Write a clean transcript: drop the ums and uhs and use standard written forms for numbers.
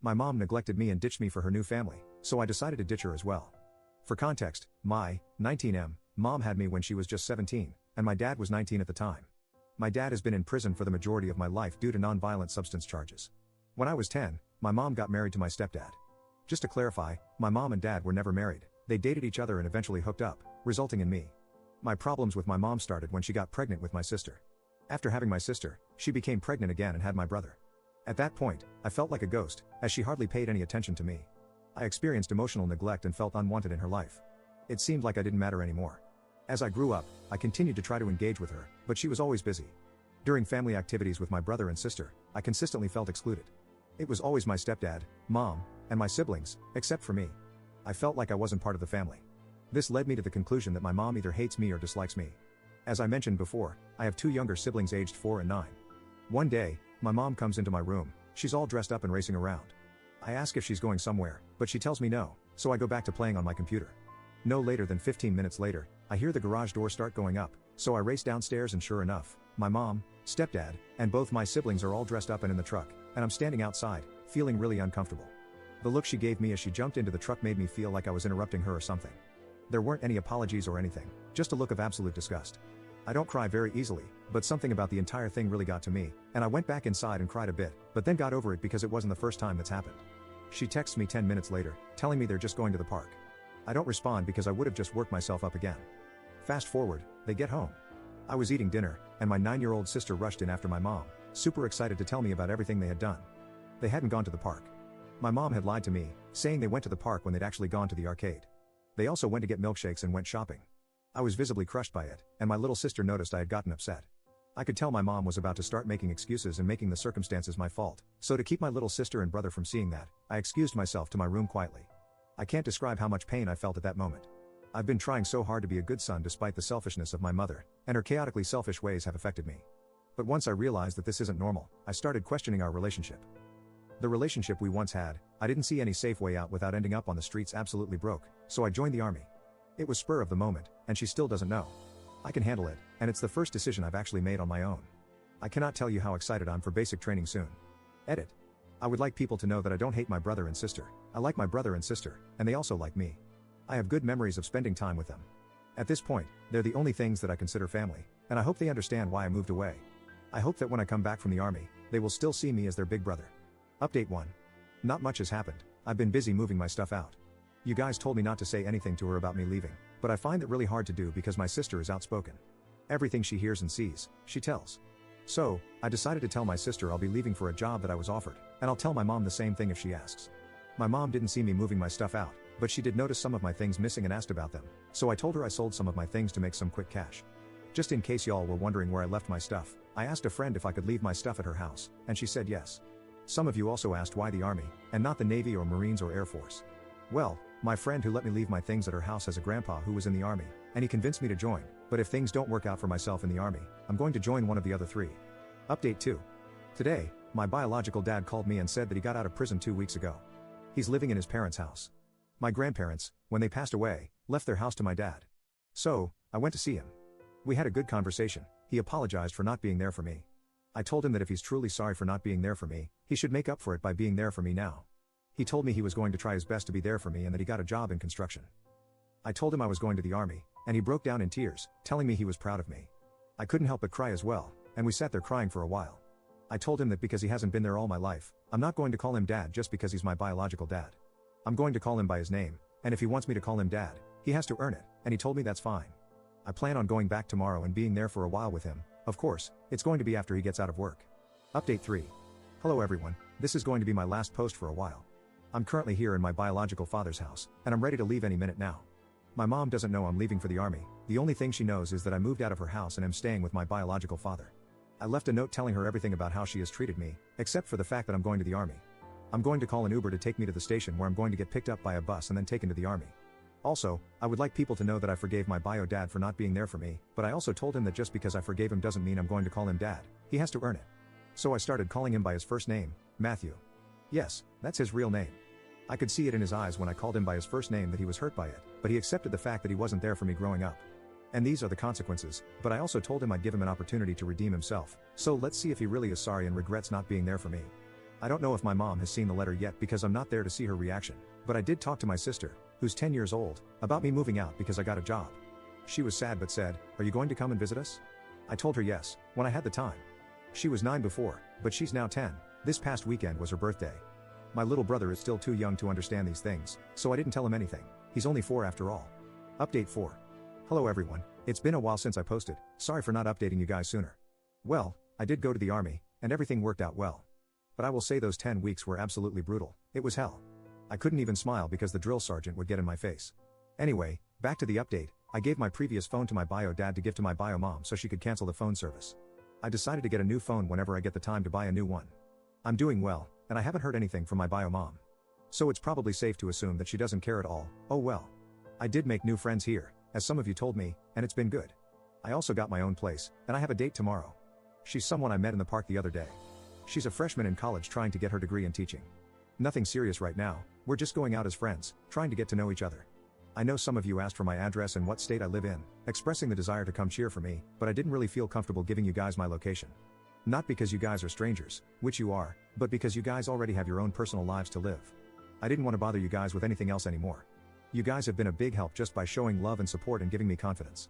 My mom neglected me and ditched me for her new family, so I decided to ditch her as well. For context, my 19M mom had me when she was just 17, and my dad was 19 at the time. My dad has been in prison for the majority of my life due to non-violent substance charges. When I was 10, my mom got married to my stepdad. Just to clarify, my mom and dad were never married, they dated each other and eventually hooked up, resulting in me. My problems with my mom started when she got pregnant with my sister. After having my sister, she became pregnant again and had my brother. At that point, I felt like a ghost, as she hardly paid any attention to me. I experienced emotional neglect and felt unwanted in her life. It seemed like I didn't matter anymore. As I grew up, I continued to try to engage with her, but she was always busy. During family activities with my brother and sister, I consistently felt excluded. It was always my stepdad, mom, and my siblings, except for me. I felt like I wasn't part of the family. This led me to the conclusion that my mom either hates me or dislikes me. As I mentioned before, I have two younger siblings aged 4 and 9. One day, my mom comes into my room, she's all dressed up and racing around. I ask if she's going somewhere, but she tells me no, so I go back to playing on my computer. No later than 15 minutes later, I hear the garage door start going up, so I race downstairs and sure enough, my mom, stepdad, and both my siblings are all dressed up and in the truck, and I'm standing outside, feeling really uncomfortable. The look she gave me as she jumped into the truck made me feel like I was interrupting her or something. There weren't any apologies or anything, just a look of absolute disgust. I don't cry very easily, but something about the entire thing really got to me, and I went back inside and cried a bit, but then got over it because it wasn't the first time that's happened. She texts me 10 minutes later, telling me they're just going to the park. I don't respond because I would have just worked myself up again. Fast forward, they get home. I was eating dinner, and my 9-year-old sister rushed in after my mom, super excited to tell me about everything they had done. They hadn't gone to the park. My mom had lied to me, saying they went to the park when they'd actually gone to the arcade. They also went to get milkshakes and went shopping. I was visibly crushed by it, and my little sister noticed I had gotten upset. I could tell my mom was about to start making excuses and making the circumstances my fault, so to keep my little sister and brother from seeing that, I excused myself to my room quietly. I can't describe how much pain I felt at that moment. I've been trying so hard to be a good son despite the selfishness of my mother, and her chaotically selfish ways have affected me. But once I realized that this isn't normal, I started questioning our relationship. The relationship we once had, I didn't see any safe way out without ending up on the streets absolutely broke, so I joined the army. It was spur of the moment, and she still doesn't know. I can handle it, and it's the first decision I've actually made on my own. I cannot tell you how excited I'm for basic training soon. Edit. I would like people to know that I don't hate my brother and sister. I like my brother and sister, and they also like me. I have good memories of spending time with them. At this point, they're the only things that I consider family, and I hope they understand why I moved away. I hope that when I come back from the army, they will still see me as their big brother. Update 1. Not much has happened. I've been busy moving my stuff out. You guys told me not to say anything to her about me leaving, but I find it really hard to do because my sister is outspoken. Everything she hears and sees, she tells. So, I decided to tell my sister I'll be leaving for a job that I was offered, and I'll tell my mom the same thing if she asks. My mom didn't see me moving my stuff out, but she did notice some of my things missing and asked about them, so I told her I sold some of my things to make some quick cash. Just in case y'all were wondering where I left my stuff, I asked a friend if I could leave my stuff at her house, and she said yes. Some of you also asked why the Army, and not the Navy or Marines or Air Force. Well, my friend who let me leave my things at her house has a grandpa who was in the Army, and he convinced me to join, but if things don't work out for myself in the Army, I'm going to join one of the other 3. Update 2. Today, my biological dad called me and said that he got out of prison 2 weeks ago. He's living in his parents' house. My grandparents, when they passed away, left their house to my dad. So, I went to see him. We had a good conversation. He apologized for not being there for me. I told him that if he's truly sorry for not being there for me, he should make up for it by being there for me now. He told me he was going to try his best to be there for me and that he got a job in construction. I told him I was going to the Army, and he broke down in tears, telling me he was proud of me. I couldn't help but cry as well, and we sat there crying for a while. I told him that because he hasn't been there all my life, I'm not going to call him dad just because he's my biological dad. I'm going to call him by his name, and if he wants me to call him dad, he has to earn it, and he told me that's fine. I plan on going back tomorrow and being there for a while with him. Of course, it's going to be after he gets out of work. Update 3. Hello everyone, this is going to be my last post for a while. I'm currently here in my biological father's house, and I'm ready to leave any minute now. My mom doesn't know I'm leaving for the Army. The only thing she knows is that I moved out of her house and am staying with my biological father. I left a note telling her everything about how she has treated me, except for the fact that I'm going to the Army. I'm going to call an Uber to take me to the station where I'm going to get picked up by a bus and then taken to the Army. Also, I would like people to know that I forgave my bio dad for not being there for me, but I also told him that just because I forgave him doesn't mean I'm going to call him dad. He has to earn it. So I started calling him by his first name, Matthew. Yes, that's his real name. I could see it in his eyes when I called him by his first name that he was hurt by it, but he accepted the fact that he wasn't there for me growing up. And these are the consequences, but I also told him I'd give him an opportunity to redeem himself, so let's see if he really is sorry and regrets not being there for me. I don't know if my mom has seen the letter yet because I'm not there to see her reaction, but I did talk to my sister, who's 10 years old, about me moving out because I got a job. She was sad but said, "Are you going to come and visit us?" I told her yes, when I had the time. She was 9 before, but she's now 10. This past weekend was her birthday. My little brother is still too young to understand these things, so I didn't tell him anything. He's only 4 after all. Update 4. Hello everyone, it's been a while since I posted, sorry for not updating you guys sooner. Well, I did go to the army, and everything worked out well. But I will say those 10 weeks were absolutely brutal. It was hell. I couldn't even smile because the drill sergeant would get in my face. Anyway, back to the update. I gave my previous phone to my bio dad to give to my bio mom so she could cancel the phone service. I decided to get a new phone whenever I get the time to buy a new one. I'm doing well, and I haven't heard anything from my bio mom. So it's probably safe to assume that she doesn't care at all. Oh well. I did make new friends here, as some of you told me, and it's been good. I also got my own place, and I have a date tomorrow. She's someone I met in the park the other day. She's a freshman in college trying to get her degree in teaching. Nothing serious right now, we're just going out as friends, trying to get to know each other. I know some of you asked for my address and what state I live in, expressing the desire to come cheer for me, but I didn't really feel comfortable giving you guys my location. Not because you guys are strangers, which you are, but because you guys already have your own personal lives to live. I didn't want to bother you guys with anything else anymore. You guys have been a big help just by showing love and support and giving me confidence.